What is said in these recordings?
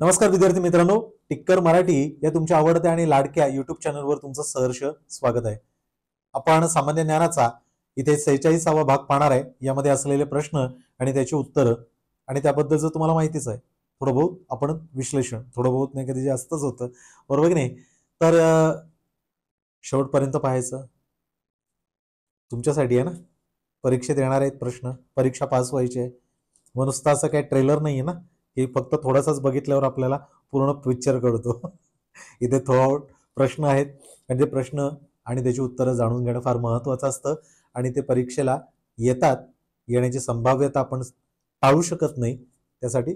नमस्कार विद्यार्थी मित्रांनो, टिक्कर मराठी या तुमच्या आवडत्या आणि लाडक्या युट्यूब चॅनलवर तुमचं सहर्ष स्वागत आहे. आपण सामान्य ज्ञानाचा इथे 46वा भाग पाहणार आहे. यामध्ये असलेले प्रश्न आणि त्याची उत्तरं आणि त्याबद्दलचं तुम्हाला माहितीच आहे. थोडं बहुत आपण विश्लेषण, थोडं बहुत नाही कधी जास्तच होतं, बरोबर की नाही? तर शेवटपर्यंत पाहायचं तुमच्यासाठी आहे ना. परीक्षेत येणार आहेत प्रश्न, परीक्षा पास व्हायची आहे. मग नुसतं असं काही ट्रेलर नाही आहे ना, की फक्त थोडासाच बघितल्यावर आपल्याला पूर्ण पिक्चर कळतो. इथे प्रश्न आहेत म्हणजे प्रश्न आणि त्याची उत्तरं जाणून घेणं फार महत्वाचं असतं आणि ते परीक्षेला येण्याची संभाव्यता आपण टाळू शकत नाही. त्यासाठी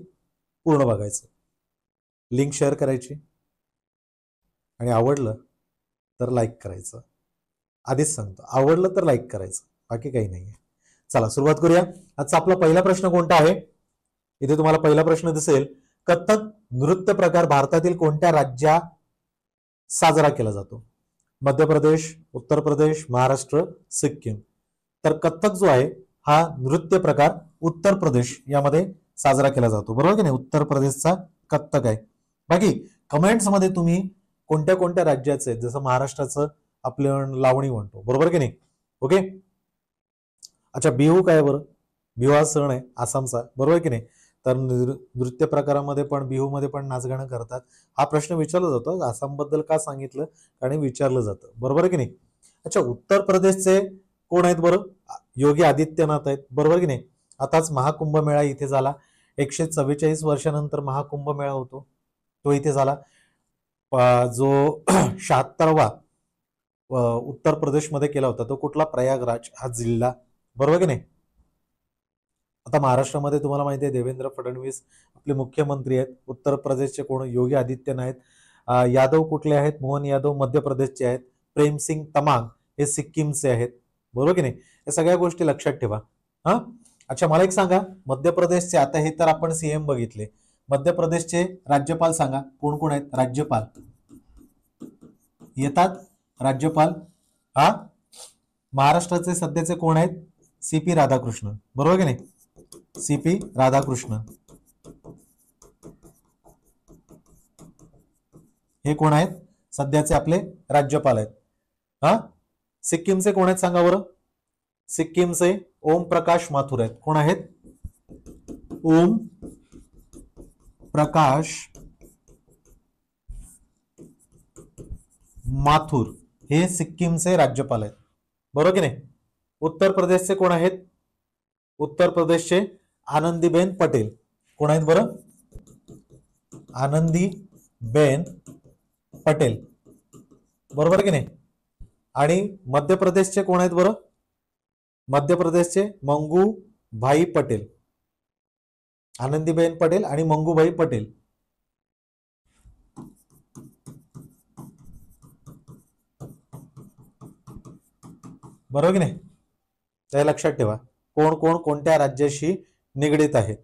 पूर्ण बघायचं, लिंक शेअर करायची आणि आवडलं तर लाईक करायचं. आधीच सांगतो, आवडलं तर लाईक करायचं, बाकी काही नाहीये. चला सुरुवात करूया. आजचा आपला पहिला प्रश्न कोणता आहे? इथे तुम्हाला पहिला प्रश्न दिसेल, कथ्थक नृत्य प्रकार भारतातील कोणत्या राज्यात साजरा केला जातो? मध्य प्रदेश, उत्तर प्रदेश, महाराष्ट्र, सिक्कीम. तर कथ्थक जो आहे हा नृत्य प्रकार उत्तर प्रदेश यामध्ये साजरा केला जातो, बरोबर की नाही? उत्तर प्रदेशचा कथ्थक आहे. बाकी कमेंट्स मध्ये तुम्ही कोणत्या कोणत्या राज्याचे, जसं महाराष्ट्राचं आपलं लावणी म्हणतो, बरोबर की नाही? ओके. अच्छा, बिहू काय बरं? बिहू हा सण आहे आसामचा, बरोबर की नाही? तर नृत्य प्रकारामध्ये पण, बिहू मध्ये पण नाचगाणं करतात. हा प्रश्न विचारला जातो, आसाम बद्दल का सांगितलं आणि विचारलं जातं, बरोबर की नाही? अच्छा, उत्तर प्रदेशचे कोण आहेत बरं? योगी आदित्यनाथ आहेत, बरोबर की नाही? आताच महाकुंभ मेळा इथे झाला. 144 वर्षानंतर महाकुंभ मेळा होतो, तो इथे झाला. जो 76वा उत्तर प्रदेशमध्ये केला होता तो कुठला? प्रयागराज हा जिल्हा, बरोबर की नाही? आता महाराष्ट्रामध्ये तुम्हाला माहिती आहे देवेंद्र फडणवीस आपले मुख्यमंत्री आहेत. उत्तर प्रदेशचे कोण? योगी आदित्यनाथ आहेत. यादव कुठले आहेत? मोहन यादव मध्य प्रदेशचे आहेत. प्रेमसिंग तमांग हे सिक्कीमचे आहेत, बरोबर की नाही? या सगळ्या गोष्टी लक्षात ठेवा. हा, अच्छा, मला एक सांगा, मध्य प्रदेशचे, आता हे तर आपण सीएम बघितले, मध्य प्रदेशचे राज्यपाल सांगा कोण कोण आहेत? राज्यपाल येतात, राज्यपाल. हा, महाराष्ट्राचे सध्याचे कोण आहेत? सीपी राधाकृष्णन, बरोबर की नाही? सीपी राधाकृष्णन हे कोण आहेत? सध्याचे आपले राज्यपाल आहेत. हा, सिक्कीमचे कोण आहेत सांगा बरं? सिक्कीमचे ओम प्रकाश माथुर आहेत. कोण आहेत? ओम प्रकाश माथुर हे सिक्कीमचे राज्यपाल आहेत, बरोबर की नाही? उत्तर प्रदेशचे कोण आहेत? उत्तर प्रदेशचे आनंदीबेन पटेल. कोण आहेत बरं? आनंदीबेन पटेल, बरोबर की नाही? आणि मध्य प्रदेशचे कोण आहेत बरं? मध्य प्रदेशचे मंगूभाई पटेल. आनंदीबेन पटेल आणि मंगूभाई पटेल. बरोबर की नाही? ते लक्षात ठेवा, कोण कोण कोणत्या राज्याशी निगडीत आहेत.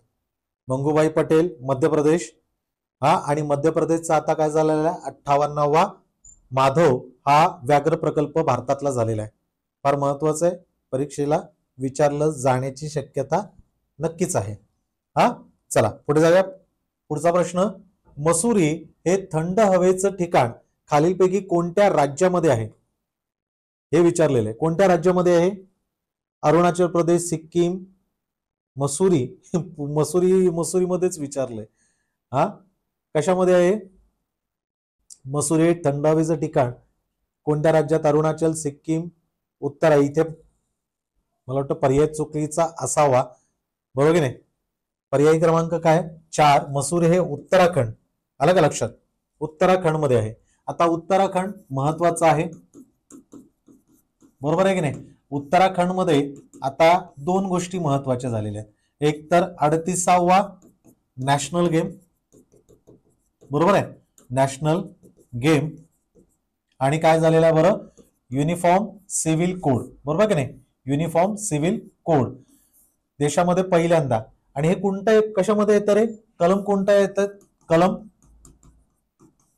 मंगूभाई पटेल मध्य प्रदेश, हा, आणि मध्य प्रदेशचा आता काय झालेला आहे? 58वा माधव हा व्याघ्र प्रकल्प भारतातला झालेला आहे. फार महत्वाचं आहे, परीक्षेला विचारलं जाण्याची शक्यता नक्कीच आहे. हा, चला पुढे जाऊया. पुढचा प्रश्न, मसुरी हे थंड हवेचं ठिकाण खालीलपैकी कोणत्या राज्यामध्ये आहे? हे विचारलेलं आहे. कोणत्या राज्यामध्ये आहे? अरुणाचल प्रदेश, सिक्कीम, मसुरी. मसुरीमध्येच विचारलंय. हा, कशामध्ये आहे? मसुरी हे थंड हवेचं ठिकाण कोणत्या राज्यात? अरुणाचल, सिक्कीम, उत्तर. इथे मला वाटतं पर्याय चुकीचा असावा, बरोबर की नाही? पर्याय क्रमांक काय? 4, मसुरी हे उत्तराखंड. आलं का लक्षात? उत्तराखंड मध्ये आहे. आता उत्तराखंड महत्वाचं आहे, बरोबर आहे की नाही? उत्तराखंड मध्ये आता दोन गोष्टी महत्वाच्या झालेल्या आहेत. एक तर 38वा नॅशनल गेम, बरोबर आहे, नॅशनल गेम, आणि काय झालेलं आहे बरं? युनिफॉर्म सिव्हिल कोड, बरोबर की नाही? युनिफॉर्म सिव्हिल कोड देशामध्ये पहिल्यांदा. आणि हे कोणत्या कशामध्ये येतं रे? कलम कोणता येतं? कलम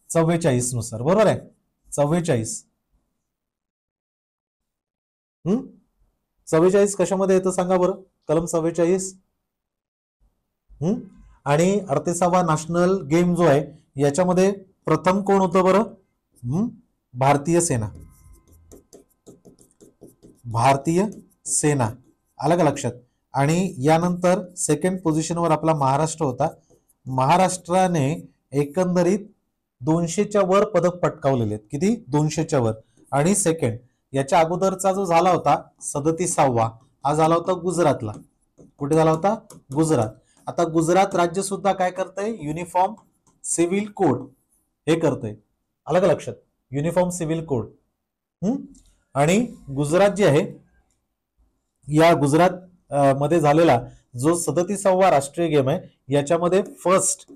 44 नुसार, बरोबर आहे? 44. 44 कशामध्ये येतं सांगा बरं? कलम 44. आणि 38वा नॅशनल गेम जो आहे याच्यामध्ये प्रथम कोण होतं बरं? भारतीय सेना. भारतीय सेना, आलं का लक्षात? आणि यानंतर सेकंड पोझिशनवर आपला महाराष्ट्र होता. महाराष्ट्राने एकंदरीत 200च्या वर पदक पटकावलेले आहेत. किती? 200च्या वर. आणि सेकंड याच्या अगोदरचा जो झाला होता 37वा, हा झाला होता गुजरातला. कुठे झाला होता? गुजरात. आता गुजरात राज्य सुद्धा काय करतंय? युनिफॉर्म सिव्हिल कोड हे करतंय, आलं का लक्षात? Uniform civil code. आणि गुजरात जे आहे, या गुजरात मध्ये झालेला जो 37वा राष्ट्रीय गेम आहे याच्यामध्ये फर्स्ट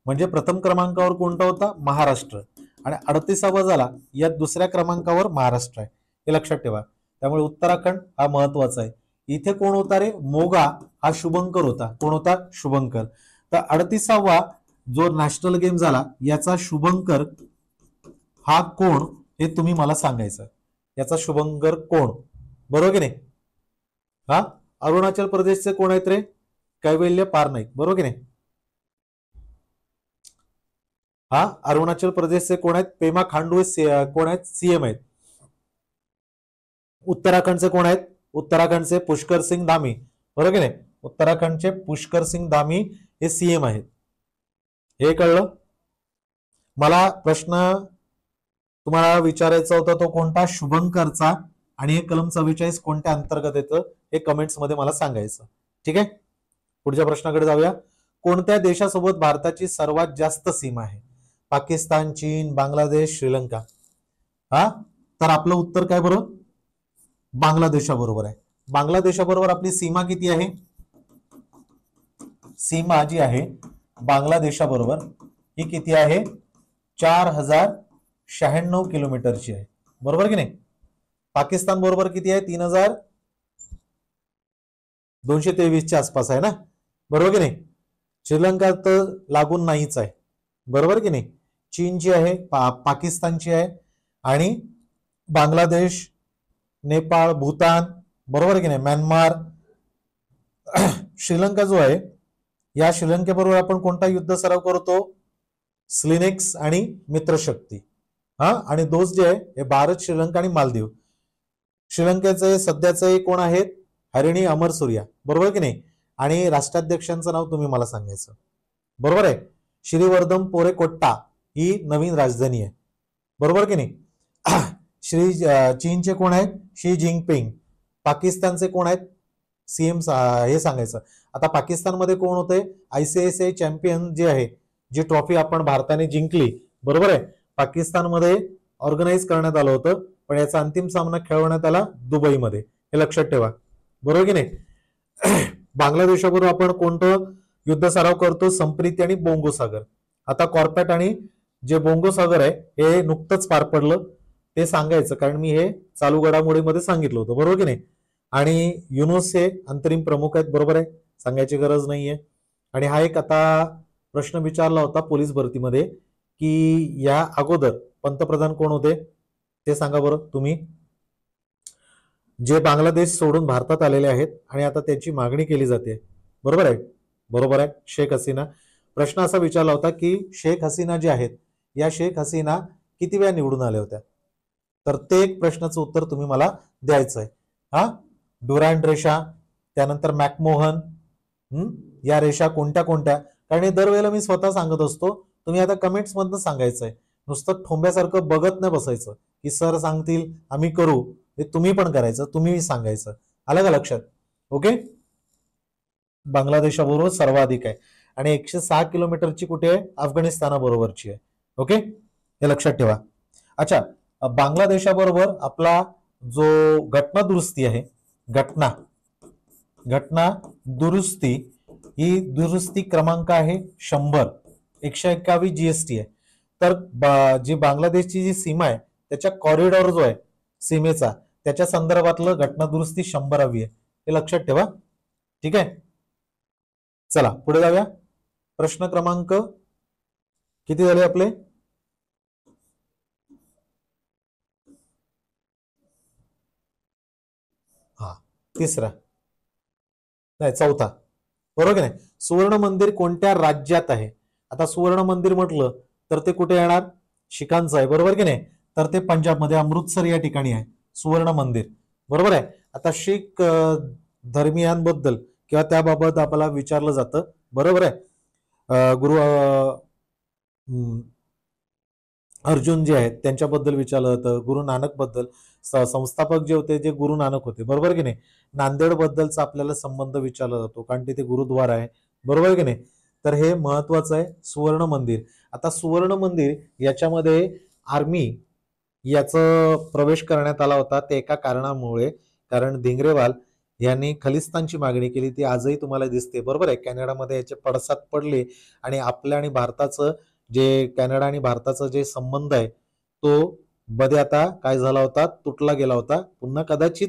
म्हणजे प्रथम क्रमांकावर कोणता होता? महाराष्ट्र. आणि 38वा झाला यात दुसऱ्या क्रमांकावर महाराष्ट्र आहे, हे लक्षात ठेवा. त्यामुळे उत्तराखंड हा महत्वाचा आहे. इथे कोण होता रे? मोगा हा शुभंकर होता. कोण होता? शुभंकर. तर 38वा जो नॅशनल गेम झाला याचा शुभंकर हा कोण हे तुम्ही मला सांगायचं. याचा शुभंकर कोण? बरोबर की नाही? हा, अरुणाचल प्रदेशचे कोण आहेत रे? कैवल्य पारनाईक. बरोबर की नाही? हा, अरुणाचल प्रदेशचे कोण आहेत? पेमा खांडू कोण आहेत? सीएम आहेत. उत्तराखंडचे कोण आहेत? उत्तराखंडचे पुष्कर सिंग धामी. बरोबर की नाही? उत्तराखंडचे पुष्कर सिंग धामी हे सीएम आहेत. हे कळलं? मला प्रश्न तुम्हाला विचारायचा होता तो कोणता? शुभंकरचा. आणि हे कलम 44 कोणत्या अंतर्गत येतं हे कमेंट्स मध्ये मला सांगायचं. ठीक आहे, पुढच्या प्रश्नाकडे जाऊया. कोणत्या देशासोबत भारताची सर्वात जास्त सीमा आहे? पाकिस्तान, चीन, बांगलादेश, श्रीलंका. हा, तर आपलं उत्तर काय बरोबर? बांगलादेशाबरोबर आहे. बांगलादेशाबरोबर आपली सीमा किती आहे? सीमा जी आहे बांगलादेशाबरोबर ही किती आहे? 4096 किलोमीटरची आहे. बरोबर की नाही? पाकिस्तान बरोबर किती आहे? 3223च्या आसपास आहे ना. बरोबर की नाही? श्रीलंका तर लागून नाहीच आहे. बरोबर की नाही? चीनची आहे, पाकिस्तानची आहे, आणि बांगलादेश, नेपाळ, भूतान. बरोबर की नाही? म्यानमार. श्रीलंका जो आहे या श्रीलंकेबरोबर आपण कोणता युद्ध सराव करतो? स्लिनेक्स आणि मित्रशक्ती. हा, आणि दोस्त जे आहे हे भारत, श्रीलंका आणि मालदीव. श्रीलंकेचे सध्याचे कोण आहेत? हरिणी अमरसूर्या. बरोबर की नाही? आणि राष्ट्राध्यक्षांचं नाव तुम्ही मला सांगायचं. बरोबर आहे? श्रीवर्धन पोरेकोट्टा ही नवीन राजधानी आहे. बरोबर की नाही? चीनचे कोण आहेत? Xi Jinping. पाकिस्तानचे कोण आहेत? सीएम हे सांगायचं. आता पाकिस्तानमध्ये कोण होते? ICICI चॅम्पियन जे आहे, जी ट्रॉफी आपण भारताने जिंकली. बरोबर आहे? पाकिस्तानमध्ये ऑर्गनाईज करण्यात आलं होतं, पण याचा अंतिम सामना खेळवण्यात आला दुबईमध्ये. हे लक्षात ठेवा. बरोबर की नाही? बांगलादेशाबरोबर आपण कोणतं युद्ध सराव करतो? संप्रीती आणि बोंगो सागर. आता कॉर्पेट आणि जे बोंगो सागर आहे हे नुकतंच पार पडलं, ते सांगायचं, कारण मी हे चालू घडामोडीमध्ये सांगितलं होतं. बरोबर की नाही? आणि युनुस हे अंतरिम प्रमुख आहेत. बरोबर आहे, सांगायची गरज नाहीये. आणि हा एक आता प्रश्न विचारला होता पोलीस भरतीमध्ये की या अगोदर पंतप्रधान कोण होते ते सांगा बरं तुम्ही, जे बांगलादेश सोडून भारतात आलेले आहेत आणि आता त्याची मागणी केली जाते. बरोबर आहे? बरोबर आहे, शेख हसीना. प्रश्न असा विचारला होता की शेख हसीना जे आहेत या शेख हसीना किती वेळा निवडून आल्या होत्या? तर ते एक प्रश्नाचं उत्तर तुम्ही मला द्यायचं आहे. हा, डुरँड रेषा, त्यानंतर मॅकमोहन, या रेषा कोणत्या कोणत्या? कारण हे दरवेळेला मी स्वतः सांगत असतो, तुम्ही आता कमेंट्स मधनं सांगायचंय. नुसतं ठोंब्यासारखं बघत नाही बसायचं की सर सांगतील आम्ही करू. हे तुम्ही पण करायचं, तुम्ही सांगायचं. आलं का लक्षात? ओके. बांगलादेशाबरोबर सर्वाधिक आहे आणि 106 किलोमीटरची कुठे आहे? अफगाणिस्तानाबरोबरची आहे. ओके, हे लक्षात ठेवा. अच्छा, बांगलादेशाबरोबर आपला जो घटना दुरुस्ती आहे, घटना दुरुस्ती, ही दुरुस्ती क्रमांक आहे 100. 121 GST आहे. तर जी बांगलादेशची जी सीमा आहे त्याच्या कॉरिडॉर जो आहे सीमेचा, त्याच्या संदर्भातलं घटना दुरुस्ती 100वी आहे. हे लक्षात ठेवा. ठीक आहे, चला पुढे जाऊया. प्रश्न क्रमांक किती झाले आपले? हा, तिसरा नाही, चौथा. बरोबर की नाही? सुवर्ण मंदिर कोणत्या राज्यात आहे? आता सुवर्ण मंदिर म्हटलं तर ते कुठे येणार? शिखांचं आहे, बरोबर की नाही? तर ते पंजाबमध्ये अमृतसर या ठिकाणी आहे सुवर्ण मंदिर, बरोबर आहे. आता शीख धर्मियांबद्दल किंवा त्याबाबत आपल्याला विचारलं जातं, बरोबर आहे. गुरु अर्जुन जे आहेत त्यांच्याबद्दल विचारलं जातं, गुरु नानक बद्दल, संस्थापक जे होते जे गुरु नानक होते, बरोबर की नाही? नांदेड बद्दलचा आपल्याला संबंध विचारला जातो कारण तिथे गुरुद्वारा आहे, बरोबर की नाही? तर हे महत्वाचं आहे सुवर्ण मंदिर. आता सुवर्ण मंदिर याच्यामध्ये आर्मी याचं प्रवेश करण्यात आला होता ते एका कारणामुळे, कारण भिंगरेवाल यांनी खलिस्तानची मागणी केली, ती आजही तुम्हाला दिसते, बरोबर आहे. कॅनडामध्ये याचे पडसाद पडले आणि आपल्या आणि भारताचं जे कॅनडा आणि भारताचा जे संबंध आहे तो मध्ये आता काय झाला होता, तुटला गेला होता. पुन्हा कदाचित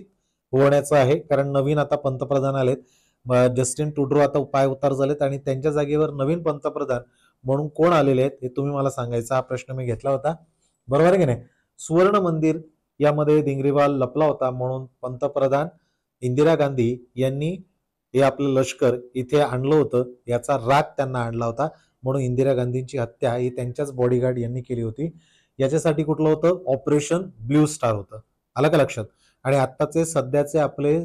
होण्याचं आहे कारण नवीन आता पंतप्रधान आलेत, जस्टिन ट्रुडो आता पाय उतार झालेत आणि त्यांच्या जागेवर नवीन पंतप्रधान म्हणून कोण आलेले आहेत हे तुम्ही मला सांगायचा हा प्रश्न मी घेतला होता, बरोबर आहे की नाही? सुवर्ण मंदिर यामध्ये भिंगरीवाल लपला होता म्हणून पंतप्रधान इंदिरा गांधी यांनी हे आपलं लष्कर इथे आणलं होतं, याचा राग त्यांना आणला होता म्हणून इंदिरा गांधींची हत्या ही त्यांच्याच बॉडीगार्ड यांनी केली होती. याच्यासाठी कुठलं होतं? ऑपरेशन ब्ल्यू स्टार होतं. आलं का लक्षात? आणि आत्ताचे सध्याचे आपले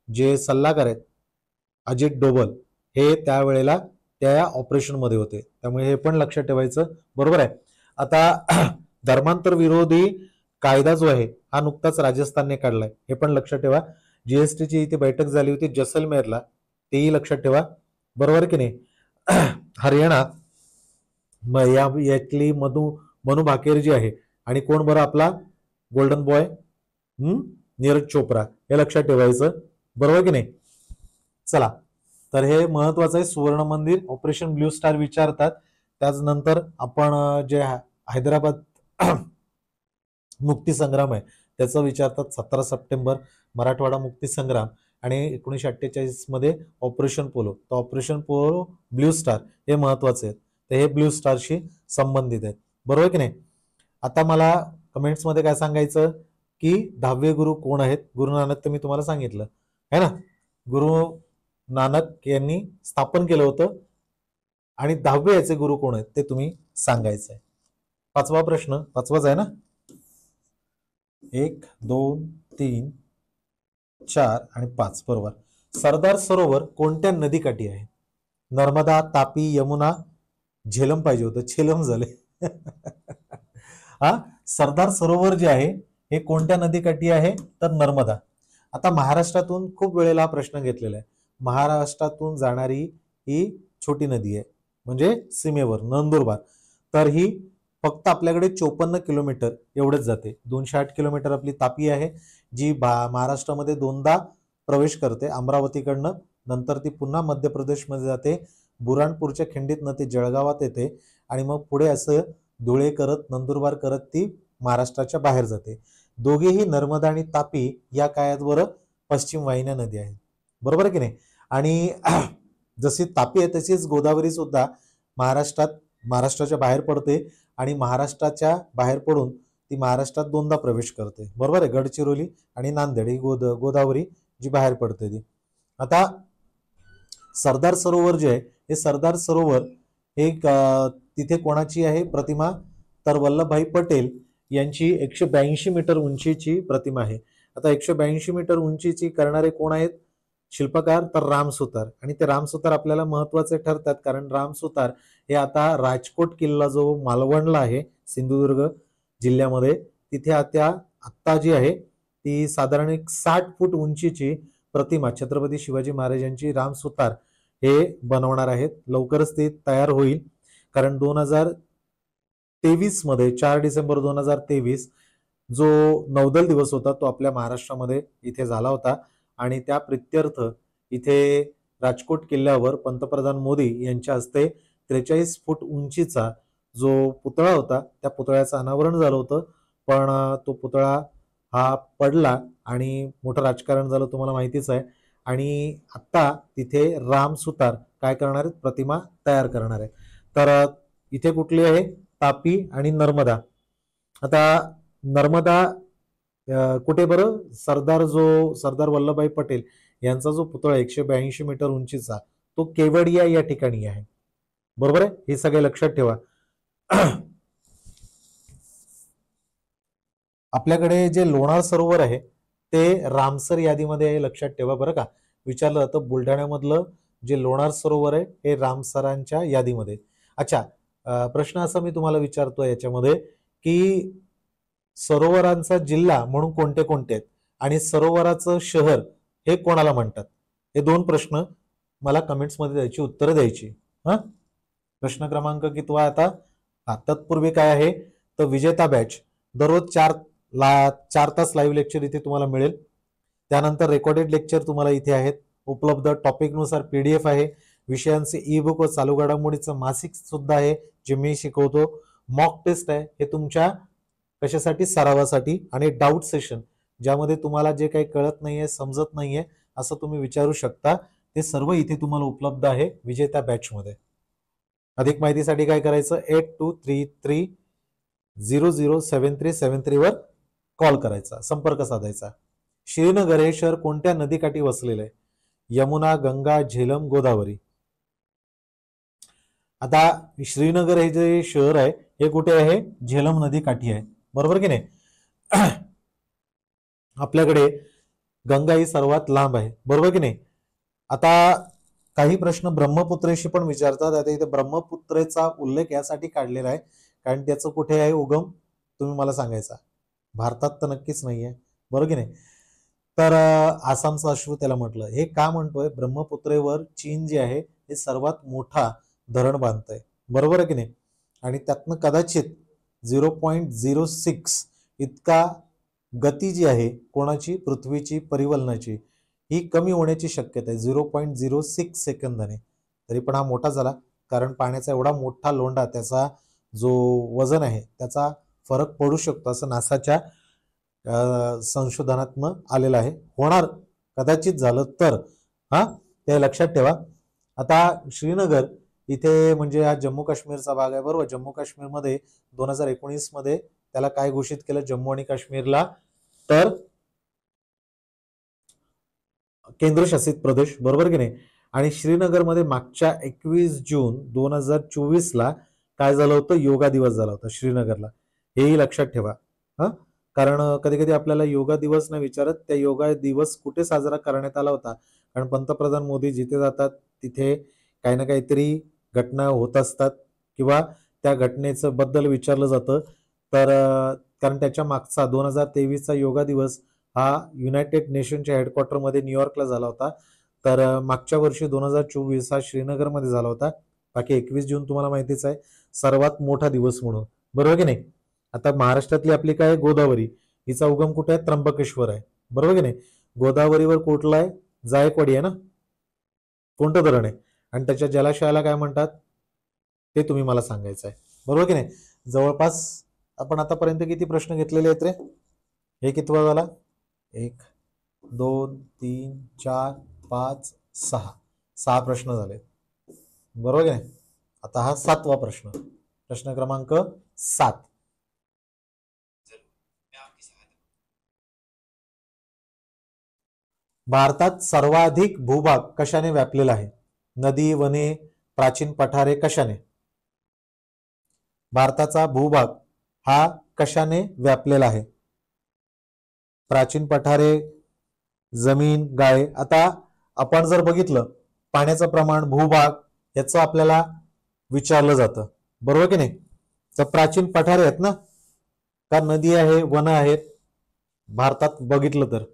जे सल्लागार आहेत अजित डोभाल हे त्यावेळेला त्या ऑपरेशन मध्ये होते, त्यामुळे हे पण लक्षात ठेवायचं, बरोबर आहे. आता धर्मांतर विरोधी कायदा जो आहे हा नुकताच राजस्थानने काढलाय, हे पण लक्षात ठेवा. जीएसटीची इथे बैठक झाली होती जैसलमेरला, तेही लक्षात ठेवा, बरोबर की नाही? हरियाणा यातली मनू भाकेर जी आहे आणि कोण बरं आपला गोल्डन बॉय, नीरज चोप्रा, हे लक्षात ठेवायचं, बरोबर की नाही? चला, तर हे महत्वाचं आहे. सुवर्ण मंदिर, ऑपरेशन ब्ल्यू स्टार विचारतात. त्याचनंतर आपण जे हैदराबाद मुक्ती संग्राम आहे त्याचं विचारतात. 17 सप्टेंबर मराठवाडा मुक्ती संग्राम आणि 1948 मध्ये ऑपरेशन पोलो, तर ऑपरेशन पोलो ब्ल्यू स्टार हे महत्वाचे आहेत, तर हे ब्ल्यू स्टारशी संबंधित आहेत, बरोबर की नाही? आता मला कमेंट्स मध्ये काय सांगायचं की 10वे गुरु कोण आहेत? गुरु नानक तर मी तुम्हाला सांगितलं है ना, गुरु नानक यांनी स्थापन केलं होतं. आणि 10वे याचे गुरु कोण आहेत ते तुम्ही सांगायचं आहे. पाचवा प्रश्न, पाचवाच आहे ना? 1 2 3 4 आणि 5, बरोबर. सरदार सरोवर कोणत्या नदीकाठी आहे? नर्मदा, तापी, यमुना, झेलम पाहिजे होतं, झेलम झाले. हा, सरदार सरोवर जे आहे हे कोणत्या नदीकाठी आहे? तर नर्मदा. आता महाराष्ट्रातून खूप वेळेला हा प्रश्न घेतलेला आहे. महाराष्ट्रातून जाणारी ही छोटी नदी आहे म्हणजे सीमेवर नंदुरबार, तर ही फक्त आपल्याकडे 54 किलोमीटर एवढेच जाते. 208 किलोमीटर आपली तापी आहे जी महाराष्ट्रामध्ये दोनदा प्रवेश करते अमरावतीकडनं, नंतर ती पुन्हा मध्य प्रदेशमध्ये जाते, बुराणपूरच्या खिंडीतनं ती जळगावात येते आणि मग पुढे असं धुळे करत नंदुरबार करत ती महाराष्ट्राच्या बाहेर जाते. दोघेही नर्मदा आणि तापी या काळात पश्चिम वाहिन्या नदी आहेत, बरोबर की नाही? आणि जशी तापी आहे तशीच गोदावरी सुद्धा महाराष्ट्राच्या बाहेर पडते आणि महाराष्ट्राच्या बाहेर पडून ती महाराष्ट्रात दोनदा प्रवेश करते, बरोबर आहे. गडचिरोली आणि नांदेड ही गोदावरी जी बाहेर पडते ती. आता सरदार सरोवर जे आहे हे सरदार सरोवर हे तिथे कोणाची आहे प्रतिमा? तर वल्लभभाई पटेल यांची 182 मीटर उंचीची प्रतिमा आहे. आता 182 मीटर उंचीची करणारे कोण आहेत शिल्पकार? तर राम सुतार. आणि ते राम सुतार आपल्याला महत्वाचे ठरतात कारण राम सुतार हे आता राजकोट किल्ला जो मालवणला आहे सिंधुदुर्ग जिल्ह्यामध्ये, तिथे आत्ता जी आहे ती साधारण 60 फूट उंचीची प्रतिमा छत्रपती शिवाजी महाराजांची राम सुतार हे बनवणार आहेत. लवकरच ते तयार होईल कारण 2023 मध्ये 4 डिसेंबर 2023 जो नौदल दिवस होता तो आपल्या महाराष्ट्रामध्ये इथे झाला होता आणि त्या प्रित्यर्थ इथे राजकोट किल्ल्यावर पंतप्रधान मोदी यांच्या हस्ते 43 फूट उंचीचा जो पुतळा होता त्या पुतळ्याचं अनावरण झालं होतं, पण तो पुतळा हा पडला आणि मोठं राजकारण झालं तुम्हाला माहितीच आहे. आणि आता तिथे राम सुतार काय करणार आहेत? प्रतिमा तयार करणार आहे. तर इथे कुठली आहे? तापी आणि नर्मदा. आता नर्मदा कुठे बरं? सरदार वल्लभभाई पटेल यांचा जो पुतळा 182 मीटर उंचीचा तो केवडिया या ठिकाणी आहे. बरोबर आहे, हे सगळे लक्षात ठेवा. आपल्याकडे जे लोणार सरोवर आहे ते रामसर यादीमध्ये आहे, लक्षात ठेवा बरं का. विचारलं जातं बुलढाण्यामधलं जे लोणार सरोवर आहे हे रामसरांच्या यादीमध्ये. अच्छा, प्रश्न असा मी तुम्हाला विचारतोय याच्यामध्ये की सरोवरांचा जिल्हा म्हणून कोणते कोणते आहेत आणि सरोवराचं शहर हे कोणाला म्हणतात? हे दोन प्रश्न मला कमेंट्समध्ये द्यायची, उत्तरं द्यायची. हा, प्रश्न क्रमांक कितवा आता? तत्पूर्वी काय आहे तर विजेता बॅच दररोज 4 तास लाईव्ह लेक्चर इथे तुम्हाला मिळेल. त्यानंतर रेकॉर्डेड लेक्चर तुम्हाला इथे आहेत उपलब्ध. टॉपिकनुसार पीडीएफ आहे, विषयांचे ई बुक व चालू घडामोडीचं मासिक सुद्धा आहे जे मी शिकवतो. मॉक टेस्ट आहे, हे तुमच्या कशासाठी? सरावासाठी. आणि डाऊट सेशन ज्यामध्ये तुम्हाला जे काही कळत नाहीये, समजत नाहीये असं तुम्ही विचारू शकता, ते सर्व इथे तुम्हाला उपलब्ध आहे विजेता बॅच मध्ये. अधिक माहितीसाठी काय करायचं? 8233007373 वर कॉल करायचा, संपर्क साधायचा. श्रीनगर हे शहर कोणत्या नदीकाठी वसलेलं आहे? यमुना, गंगा, झेलम, गोदावरी. आता श्रीनगर हे जे शहर आहे हे कुठे आहे? झेलम नदी काठी आहे, बरोबर की नाही? आपल्याकडे गंगा ही सर्वात लांब आहे, बरोबर की नाही? आता काही प्रश्न ब्रह्मपुत्रेशी पण विचारतात. आता इथे ब्रह्मपुत्रेचा उल्लेख यासाठी काढलेला आहे कारण त्याचं कुठे आहे उगम, तुम्ही मला सांगायचा. भारतात तर नक्कीच नाहीये, बरोबर की नाही? तर आसामचा अश्रू त्याला म्हटलं. हे का म्हणतोय? ब्रह्मपुत्रेवर चीन जे आहे हे सर्वात मोठा धरण बांधतंय, बरोबर आहे की नाही? आणि त्यातनं कदाचित 0.06 इतका गती जी आहे कोणाची? पृथ्वीची परिवलनाची, ही कमी होण्याची शक्यता आहे 0.06 सेकंदाने. तरी पण हा मोठा झाला कारण पाण्याचा एवढा मोठा लोंढा, त्याचा जो वजन आहे त्याचा फरक पडू शकतो असं नासाच्या संशोधनातनं आलेलं आहे. होणार कदाचित झालं तर, हा ते लक्षात ठेवा. आता श्रीनगर इथे म्हणजे हा जम्मू काश्मीरचा भाग आहे, बरोबर? जम्मू काश्मीरमध्ये 2019 मध्ये त्याला काय घोषित केलं जम्मू आणि काश्मीरला? तर केंद्रशासित प्रदेश, बरोबर की नाही? आणि श्रीनगरमध्ये मागच्या 21 जून 2024 ला काय झालं होतं? योगा दिवस झाला होता श्रीनगरला, हेही लक्षात ठेवा. हा, कारण कधी कधी आपल्याला योगा दिवस नाही विचारत, त्या योगा दिवस कुठे साजरा करण्यात आला होता. कारण पंतप्रधान मोदी जिथे जातात तिथे काही ना काहीतरी घटना होत असतात किंवा त्या घटनेचं बद्दल विचारलं जातं. तर कारण त्याच्या मागचा 2023चा योगा दिवस हा युनायटेड नेशनच्या हेडक्वार्टरमध्ये न्यूयॉर्कला झाला होता. तर मागच्या वर्षी 2024 हा श्रीनगरमध्ये झाला होता. बाकी 21 जून तुम्हाला माहितीच आहे सर्वात मोठा दिवस म्हणून, बरोबर की नाही? आता महाराष्ट्रातली आपली काय गोदावरी, हिचा उगम कुठे आहे? त्र्यंबकेश्वर आहे, बरोबर की नाही? गोदावरीवर कुठला आहे? जायकवाडी आहे ना. कोणतं धरण आहे आणि त्याच्या जलाशयाला काय म्हणतात ते तुम्ही मला सांगायचं आहे, बरोबर की नाही? जवळपास आपण आतापर्यंत किती प्रश्न घेतलेले आहेत रे? हे कितवा झाला? 1 2 3 4 5 6 प्रश्न झाले, बरोबर की नाही? आता हा 7वा प्रश्न, प्रश्न क्रमांक 7. भारतात सर्वाधिक भूभाग कशाने व्यापलेला आहे? नदी, वने, प्राचीन पठारे, कशाने? भारताचा भूभाग हा कशाने व्यापलेला आहे? प्राचीन पठारे, जमीन, गाळे. आता आपण जर बघितलं पाण्याचं प्रमाण, भूभाग याचं आपल्याला विचारलं जातं, बरोबर की नाही? तर प्राचीन पठारे आहेत ना, का नदी आहे, वन आहेत भारतात बघितलं तर?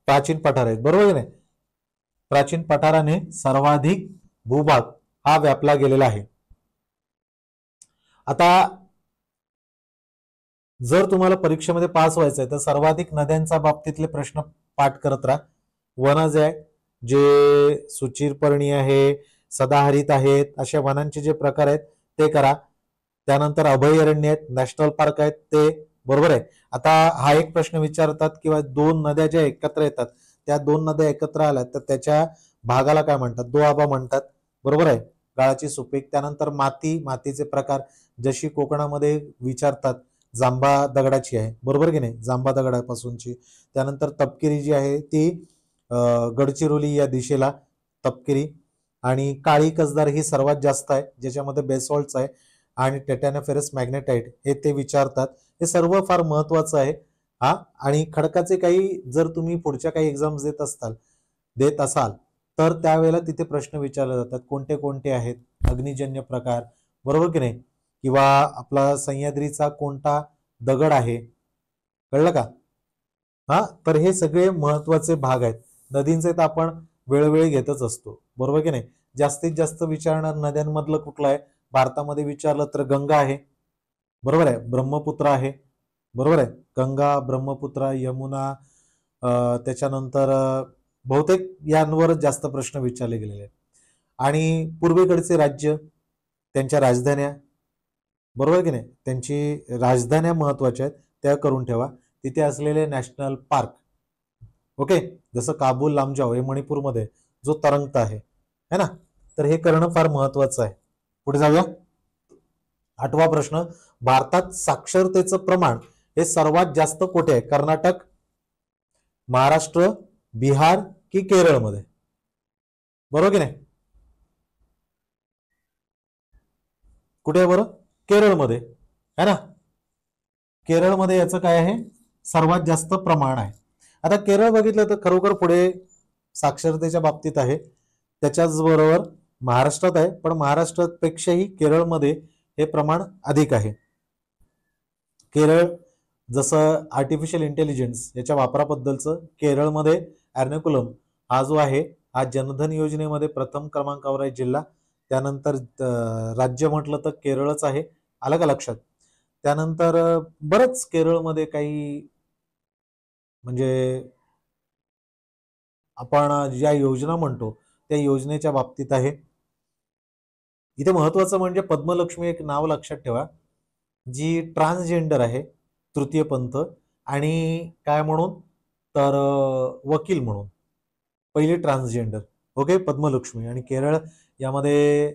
प्राचीन पठार आहेत, बरोबर की नाही? प्राचीन पठाराने सर्वाधिक भूभाग हा व्यापला गेलेला आहे. आता जर तुम्हाला परीक्षेमध्ये पास व्हायचंय तर सर्वाधिक नद्यांच्या बाबतीतले प्रश्न पाठ करत राहा. वन जे आहे, जे सुचिरपर्णी आहे, सदाहरित आहेत, अशा वनांचे जे प्रकार आहेत ते करा. त्यानंतर अभयारण्य आहेत, नॅशनल पार्क आहेत ते, बरोबर आहे? आता हा एक प्रश्न विचारतात किंवा दोन नद्या ज्या एकत्र येतात, त्या दोन नद्या एकत्र आल्या तर त्याच्या भागाला काय म्हणतात? दोआबा म्हणतात, बरोबर आहे? गाळाची सुपीक. त्यानंतर मातीचे प्रकार, जशी कोकणामध्ये विचारतात जांबा दगडाची आहे, बरोबर की नाही, जांबा दगडापासूनची. त्यानंतर तपकिरी जी आहे ती गडचिरोली या दिशेला तपकिरी. आणि काळी कसदार ही सर्वात जास्त आहे, ज्याच्यामध्ये बेसॉल्ट्स आहे आणि टेटॅनोफेरस मॅग्नेटाइट हे ते विचारतात. हे सर्व फार महत्वाचं आहे. हा, आणि खडकाचे काही जर तुम्ही पुढच्या काही एक्झाम्स देत असाल तर त्यावेळेला तिथे प्रश्न विचारले जातात, कोणते कोणते आहेत, अग्निजन्य प्रकार, बरोबर की नाही, किंवा आपला सह्याद्रीचा कोणता दगड आहे, कळलं का. हा, तर हे सगळे महत्वाचे भाग आहेत. नदींचे तर आपण वेळोवेळी घेतच असतो, बरोबर की नाही. जास्तीत जास्त विचारणार नद्यांमधलं कुठलं आहे, भारतामध्ये विचारलं तर गंगा आहे, बरोबर आहे, ब्रह्मपुत्र आहे, बरोबर आहे, गंगा, ब्रह्मपुत्र, यमुना, त्याच्यानंतर बहुतेक यांवरच जास्त प्रश्न विचारले गेलेले आहेत. आणि पूर्वेकडचे राज्य, त्यांच्या राजधान्या, बरोबर की नाही, त्यांची राजधान्या महत्वाच्या आहेत, त्या करून ठेवा. तिथे असलेले नॅशनल पार्क, ओके, जसं काबूल लामजाव हे मणिपूरमध्ये जो तरंगत आहे है ना, तर हे करणं फार महत्वाचं आहे. पुढे जाऊया. 8वा प्रश्न, भारतात साक्षरतेचं प्रमाण हे सर्वात जास्त कुठे आहे, कर्नाटक, महाराष्ट्र, बिहार की केरळमध्ये, बरोबर की नाही, कुठे आहे बरं, केरळमध्ये है ना. केरळमध्ये याचं काय आहे, सर्वात जास्त प्रमाण आहे. आता केरळ बघितलं तर खरोखर पुढे साक्षरतेच्या बाबतीत आहे, त्याच्याच बरोबर महाराष्ट्रात आहे, पण महाराष्ट्रापेक्षाही केरळमध्ये हे प्रमाण अधिक आहे. केरळ जसं आर्टिफिशियल इंटेलिजन्स याच्या वापराबद्दलचं केरळमध्ये एर्नाकुलम हा जो आहे हा जनधन योजनेमध्ये प्रथम क्रमांकावर आहे जिल्हा. त्यानंतर राज्य म्हटलं तर केरळच आहे, आलं का लक्षात. त्यानंतर बरंच केरळमध्ये काही म्हणजे आपण ज्या योजना म्हणतो त्या योजनेच्या बाबतीत आहे. इथे महत्वाचं म्हणजे पद्मलक्ष्मी एक नाव लक्षात ठेवा, जी ट्रान्सजेंडर आहे, तृतीय पंथ, आणि काय म्हणून तर वकील म्हणून पहिली ट्रान्सजेंडर, ओके, पद्मलक्ष्मी. आणि केरळ यामध्ये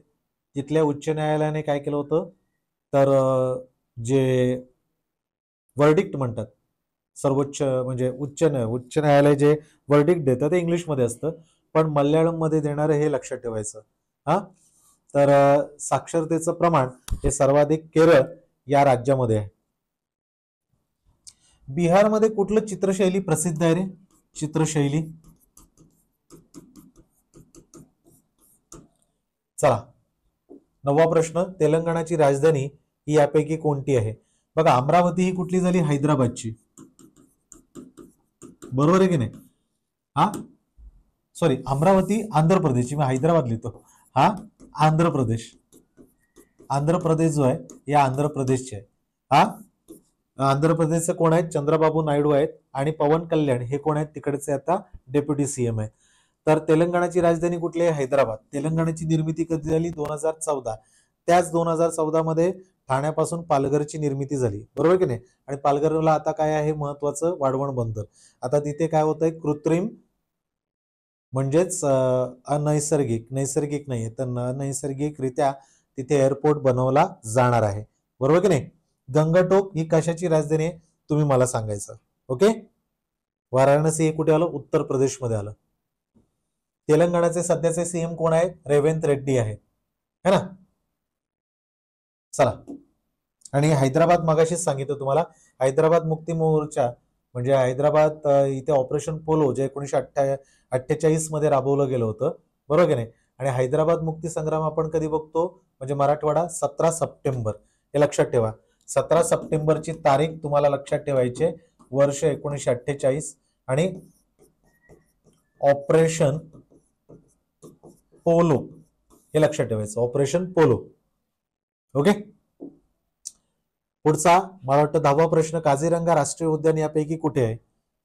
तिथल्या उच्च न्यायालयाने काय केलं होतं तर जे वर्डिक्ट म्हणतात, सर्वोच्च म्हणजे उच्च न्यायालय जे वर्डिक्ट देतं ते इंग्लिशमध्ये असतं, पण मल्याळम मध्ये देणारं हे लक्षात ठेवायचं. हा, तर साक्षरतेचं प्रमाण हे सर्वाधिक केरळ या राज्यामध्ये आहे. बिहारमध्ये कुठलं चित्रशैली प्रसिद्ध आहे रे, चित्रशैली, चला. 9वा प्रश्न, तेलंगणाची राजधानी ही यापैकी कोणती आहे. बघा, अमरावती ही कुठली झाली, हैदराबादची, बरोबर आहे की नाही. हा, सॉरी, अमरावती आंध्र प्रदेशची, मी हैदराबाद लिहितो. हा, आंध्र प्रदेश, आंध्र प्रदेश जो आहे या आंध्र प्रदेशचे आहे. हा, आंध्र प्रदेशचे कोण आहेत, चंद्रबाबू नायडू आहेत, आणि पवन कल्याण हे कोण आहेत, तिकडचे आता डेप्युटी सीएम आहेत. तर तेलंगणाची राजधानी कुठली आहे, हैदराबाद. तेलंगणाची निर्मिती कधी झाली, 2014. त्याच 2014 मध्ये ठाण्यापासून पालघरची निर्मिती झाली, बरोबर की नाही. आणि पालघरला आता काय आहे महत्वाचं, वाढवण बंदर. आता तिथे काय होतंय, कृत्रिम म्हणजेच अनैसर्गिक, नैसर्गिक नाही तर अनैसर्गिकरित्या तिथे एअरपोर्ट बनवला जाणार आहे, बरोबर की नाही. गंगटोक ही कशाची राजधानी आहे, तुम्ही मला सांगायचं, ओके. वाराणसी हे कुठे आलं, उत्तर प्रदेशमध्ये आलं. तेलंगणाचे सध्याचे सीएम कोण आहेत, रेवंत रेड्डी आहे, है ना. चला. आणि हैदराबाद मगाशीच सांगितलं तुम्हाला, हैदराबाद मुक्ती मोर्चा म्हणजे हैदराबाद इथे ऑपरेशन पोलो जे 1948 मध्ये राबवलं गेलं होतं, बरोबर की नाही. आणि हैदराबाद मुक्ती संग्राम आपण कधी बघतो, म्हणजे मराठवाडा 17 सप्टेंबर, हे लक्षात ठेवा. 17 सप्टेंबरची तारीख तुम्हाला लक्षात ठेवायची, वर्ष 1948, आणि ऑपरेशन पोलो हे लक्षात ठेवायचं, ऑपरेशन पोलो, ओके. पुढचा मला वाटतं 10वा प्रश्न, काझीरंगा राष्ट्रीय उद्यान यापैकी कुठे आहे.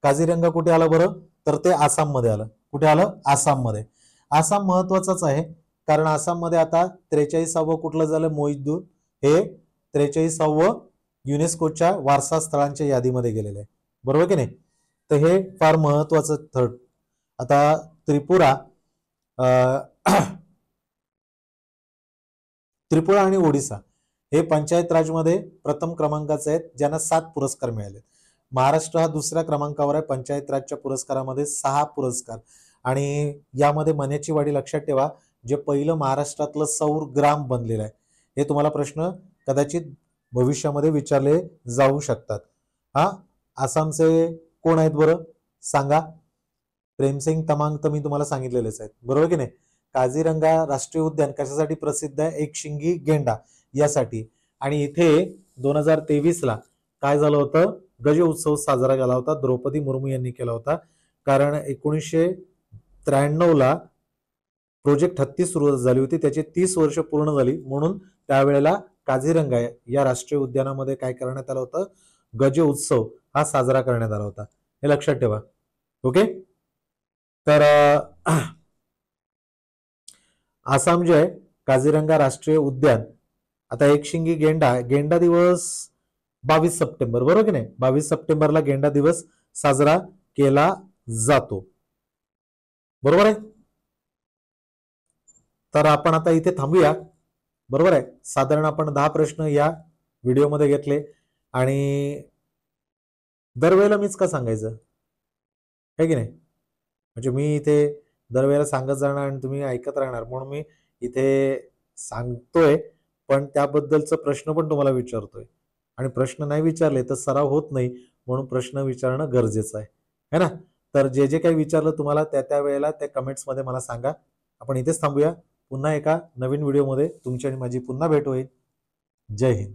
काझीरंगा कुठे आलं बरं, तर ते आसाम मध्ये आलं. कुठे आलं, आसाम मध्ये. आसाम महत्वाचंच आहे, कारण आसाम मध्ये आता 43वा कुठलं झालं, मोहितदूर हे 43वा युनेस्कोच्या वारसा स्थळांच्या यादीमध्ये गेलेलं आहे, बरोबर की नाही. तर हे फार महत्वाचं थर्ड. आता त्रिपुरा त्रिपुरा आणि ओडिसा हे पंचायत राजमध्ये प्रथम क्रमांकाचे आहेत, ज्यांना 7 पुरस्कार मिळाले. महाराष्ट्र हा दुसऱ्या क्रमांकावर आहे पंचायत राजच्या पुरस्कारामध्ये 6 पुरस्कार. आणि यामध्ये मण्याची वाडी लक्षात ठेवा, जे पहिलं महाराष्ट्रातलं सौर ग्राम बनलेलं आहे. हे तुम्हाला प्रश्न कदाचित भविष्यामध्ये विचारले जाऊ शकतात. हा, आसामचे कोण आहेत बरं सांगा? प्रेमसिंग तमांग तर मी तुम्हाला सांगितलेलेच आहेत, बरोबर की नाही. काझीरंगा राष्ट्रीय उद्यान कशासाठी प्रसिद्ध आहे? एकशिंगी गेंडा यासाठी. आणि इथे 2023ला काय झालं होतं? गज उत्सव साजरा केला होता, द्रौपदी मुर्मू यांनी केला होता. कारण 1993ला प्रोजेक्ट हत्ती सुरू झाली होती, त्याची 30 वर्ष पूर्ण झाली, म्हणून त्यावेळेला काझीरंगा या राष्ट्रीय उद्यानामध्ये काय करण्यात आलं होतं? गज उत्सव हा साजरा करण्यात आला होता. हे लक्षात ठेवा. ओके. तर आसाम जे आहे काझीरंगा राष्ट्रीय उद्यान, आता एकशिंगी गेंडा दिवस 22 सप्टेंबर, बरोबर की नाही. 22 सप्टेंबरला गेंडा दिवस साजरा केला जातो, बरोबर आहे. तर आपण आता इथे थांबूया, बरोबर आहे. साधारण आपण 10 प्रश्न या व्हिडिओमध्ये घेतले. आणि दरवेळेला मीच का सांगायचं, आहे की नाही. म्हणजे मी इथे दरवेळेला सांगत जाणार आणि तुम्ही ऐकत राहणार, म्हणून मी इथे सांगतोय, पण त्याबद्दलचा प्रश्न पण तुम्हाला विचारतोय. आणि प्रश्न नाही विचारले तर सराव होत नाही, म्हणून प्रश्न विचारणं गरजेचं आहे, है ना. तर जे जे काही विचारलं तुम्हाला त्या वेळेला त्या कमेंट्समध्ये मला सांगा. आपण इथेच थांबूया. पुन्हा एका नवीन व्हिडिओमध्ये तुमची आणि माझी पुन्हा भेट होईल. जय हिंद.